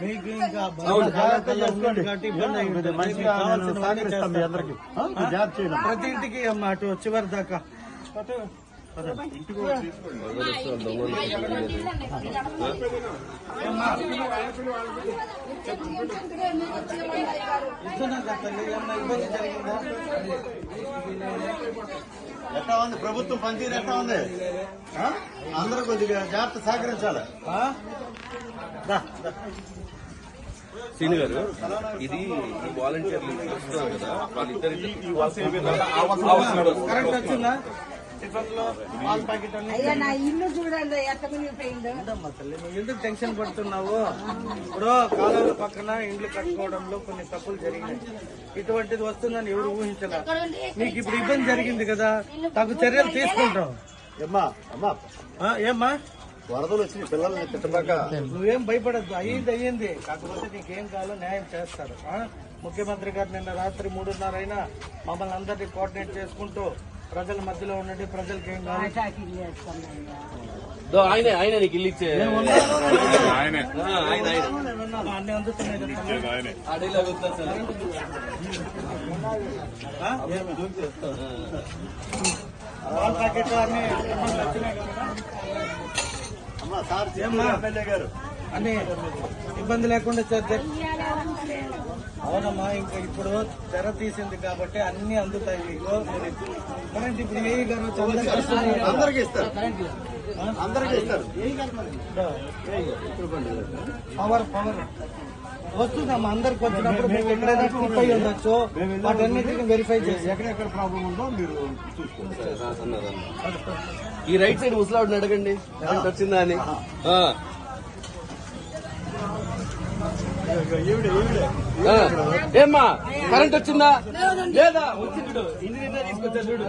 మీకు ఇంకా ప్రతి ఇంటికి అమ్మ అటు చివరి దాకా ఎట్లా ఉంది ప్రభుత్వం పనితీరు ఎట్లా ఉంది? అందరూ కొద్దిగా జాగ్రత్త సహకరించాలి. శ్రీను గారు, ఇది వాలంటీర్లు వస్తున్నారు కదా, వాళ్ళిద్దరు కరెంట్ వచ్చిందా? నా ఇల్లు చూడండి ఎందుకు టెన్షన్ పడుతున్నావు? ఇప్పుడు కాలువల పక్కన ఇండ్లు కట్టుకోవడంలో కొన్ని తప్పులు జరిగినాయి. ఇటువంటిది వస్తుందని ఎవరు ఊహించలేదు. మీకు ఇప్పుడు ఇబ్బంది జరిగింది కదా, తగు చర్యలు తీసుకుంటాం. ఏమ్మా వరదలు వచ్చి పిల్లల్ని తిట్టబాక. నువ్వేం భయపడద్దు, అయ్యింది. కాకపోతే నీకేం కావాలో న్యాయం చేస్తారు. ముఖ్యమంత్రి గారు నిన్న రాత్రి 3:30 అయినా మమ్మల్ని అందరినీ కోఆర్డినేట్ చేసుకుంటూ ప్రజల మధ్యలో ఉండండి, ప్రజలకి ఏం కావాలి ఆయన నీకు ఇల్లు ఇచ్చే అన్ని అందుతున్నాయి. పాల ప్యాకెట్లు అన్ని వచ్చినాయి కదా ఎమ్మెల్యే గారు అన్ని ఇబ్బంది లేకుండా చేద్దాం. అవునమ్మా, ఇంకా ఇప్పుడు తెర తీసింది కాబట్టి అన్ని అందుతాయి మీకు. కరెంట్ ఇప్పుడు ఏ గారు అందరికీ ఇస్తారు, అందరికీ ఇస్తారు. పవర్ వస్తుందమ్మా. అందరికి వచ్చినప్పుడు మీకు ఎక్కడైనా స్లిప్ అయి ఉండొచ్చు, వాటన్నిటిని వెరిఫై చేసి ఎక్కడెక్కడ ప్రాబ్లం ఉందో మీరు చూసుకోండి. ఈ రైట్ సైడ్ ముసలాడిని అడగండి కరెంట్ వచ్చిందా అని. ఏమ్మా కరెంట్ వచ్చిందా లేదా? వచ్చిండు ఇంటి తీసుకొచ్చా చూడు.